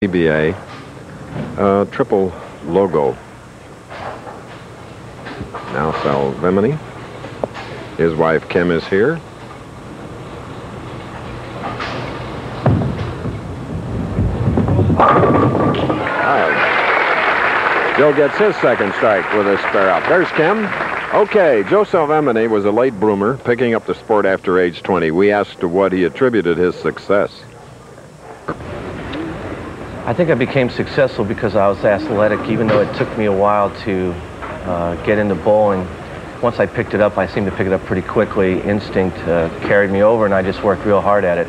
PBA triple logo. Now Salvemini. His wife Kim is here. Joe gets his second strike with a spare out. There's Kim. Okay, Joe-Salvemini was a late bloomer, picking up the sport after age 20. We asked to what he attributed his success. I think I became successful because I was athletic, even though it took me a while to get into bowling. Once I picked it up, I seemed to pick it up pretty quickly. Instinct carried me over, and I just worked real hard at it.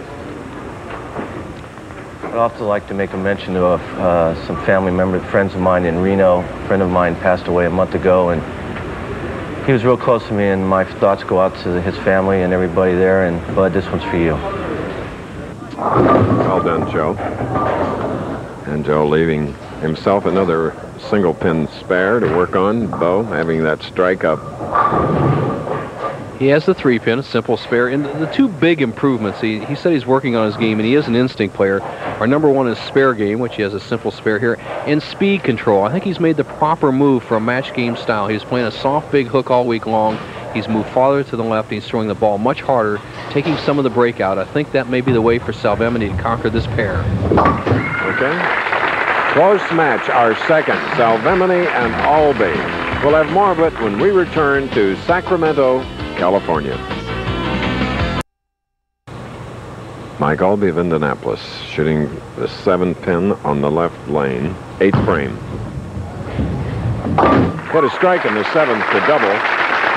I'd also like to make a mention of some family members, friends of mine in Reno. A friend of mine passed away a month ago, and he was real close to me, and my thoughts go out to his family and everybody there. And Bud, this one's for you. Well done, Joe. And Joe leaving himself another single pin spare to work on. Bo having that strike up. He has the 3-pin, a simple spare, and the two big improvements. He said he's working on his game, and he is an instinct player. Our number one is spare game, which he has a simple spare here, and speed control. I think he's made the proper move for a match game style. He's playing a soft, big hook all week long. He's moved farther to the left. He's throwing the ball much harder, taking some of the breakout. I think that may be the way for Salvemini to conquer this pair. Okay. Close match, our second, Salvemini and Aulby. We'll have more of it when we return to Sacramento, California. Mike-Aulby of Indianapolis shooting the 7-pin on the left lane, 8th frame. Put a strike in the 7th to double,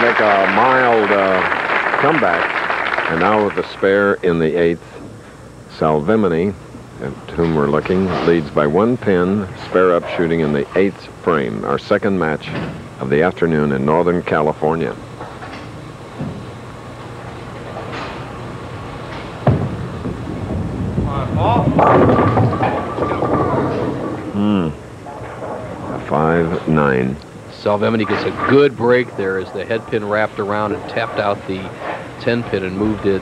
make a mild comeback. And now with the spare in the 8th, Salvemini, at whom we're looking, leads by 1 pin, spare up shooting in the 8th frame. Our second match of the afternoon in Northern California. A 5-9. Salvemini gets a good break there as the head pin wrapped around and tapped out the 10 pin and moved it,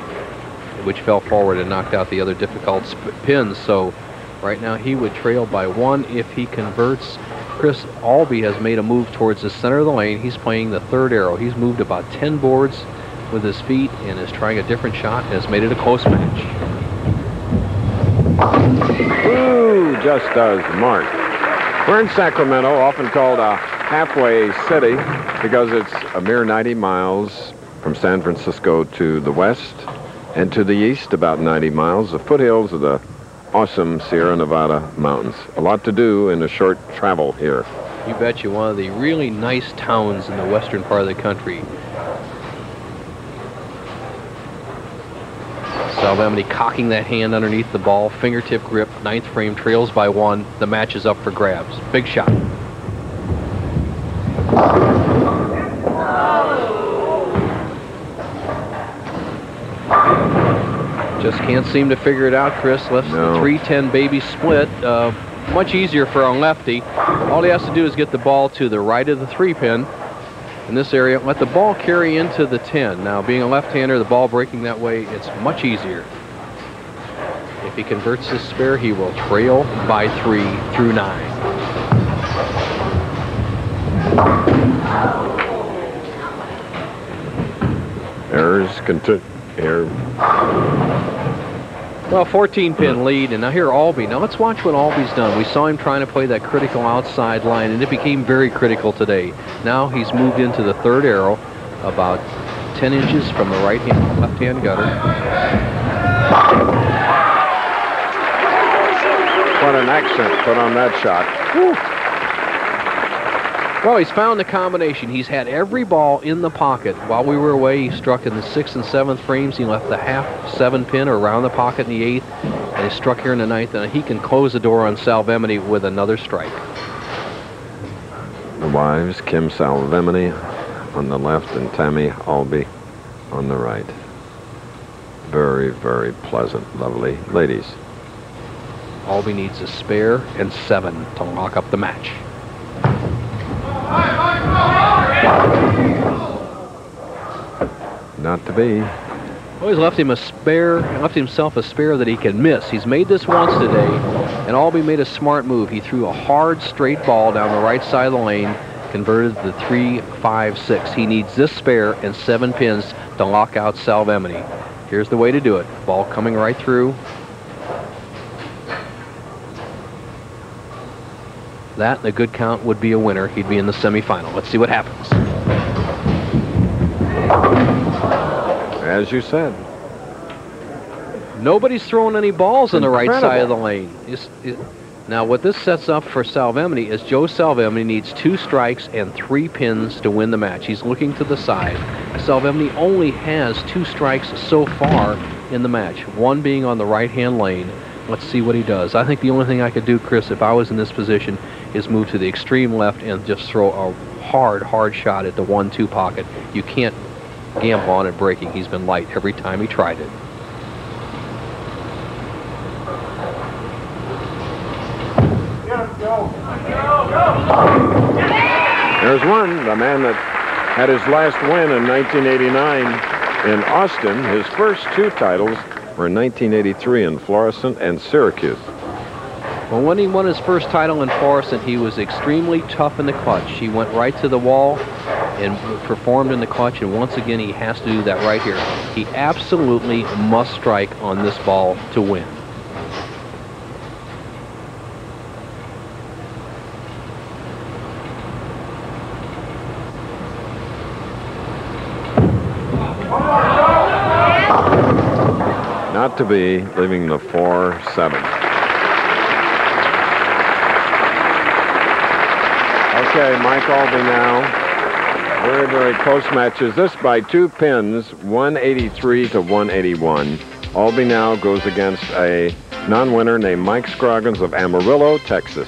which fell forward and knocked out the other difficult pins. So right now he would trail by 1 if he converts. Chris Aulby has made a move towards the center of the lane. He's playing the 3rd arrow. He's moved about 10 boards with his feet and is trying a different shot and has made it a close match. Ooh, just does mark. We're in Sacramento, often called a halfway city because it's a mere 90 miles from San Francisco to the west, and to the east about 90 miles, the foothills of the awesome Sierra Nevada mountains. A lot to do in a short travel here. You bet you, one of the really nice towns in the western part of the country. Salvemini cocking that hand underneath the ball, fingertip grip, 9th frame, trails by 1. The match is up for grabs. Big shot. Just can't seem to figure it out, Chris. Left the 3-10 baby split. Much easier for a lefty. All he has to do is get the ball to the right of the 3-pin in this area. Let the ball carry into the 10. Now, being a left-hander, the ball breaking that way, it's much easier. If he converts his spare, he will trail by 3 through 9. Errors continue. Well, 14-pin lead, and now here Aulby. Now let's watch what Aulby's done. We saw him trying to play that critical outside line, and it became very critical today. Now he's moved into the 3rd arrow, about 10 inches from the left-hand gutter. What an accent put on that shot. Whew. Well, he's found the combination. He's had every ball in the pocket. While we were away, he struck in the 6th and 7th frames. He left the half 7-pin or around the pocket in the 8th, and he struck here in the 9th, and he can close the door on Salvemini with another strike. The wives, Kim Salvemini on the left and Tammy Aulby on the right. Very, very pleasant, lovely ladies. Aulby needs a spare and 7 to lock up the match. Not to be. Always left him a spare, left himself a spare that he can miss. He's made this once today, and Aulby made a smart move. He threw a hard, straight ball down the right side of the lane, converted the 3-5-6. He needs this spare and 7 pins to lock out Salvemini. Here's the way to do it. Ball coming right through. That and a good count would be a winner. He'd be in the semifinal. Let's see what happens. As you said. Nobody's throwing any balls on the right side of the lane. Now, what this sets up for Salvemini is Joe-Salvemini needs 2 strikes and 3 pins to win the match. He's looking to the side. Salvemini only has 2 strikes so far in the match, one being on the right-hand lane. Let's see what he does. I think the only thing I could do, Chris, if I was in this position, is move to the extreme left and just throw a hard shot at the 1-2 pocket. You can't gamble on it breaking. He's been light every time he tried it. There's one, the man that had his last win in 1989 in Austin. His first 2 titles were in 1983 in Florissant and Syracuse. Well, when he won his first title in Florissant, he was extremely tough in the clutch. He went right to the wall and performed in the clutch, and once again he has to do that right here. He absolutely must strike on this ball to win. Not to be, leaving the 4-7. Okay, Mike-Aulby now. Very close matches. This by 2 pins, 183 to 181. Aulby now goes against a non-winner named Mike Scroggins of Amarillo, Texas.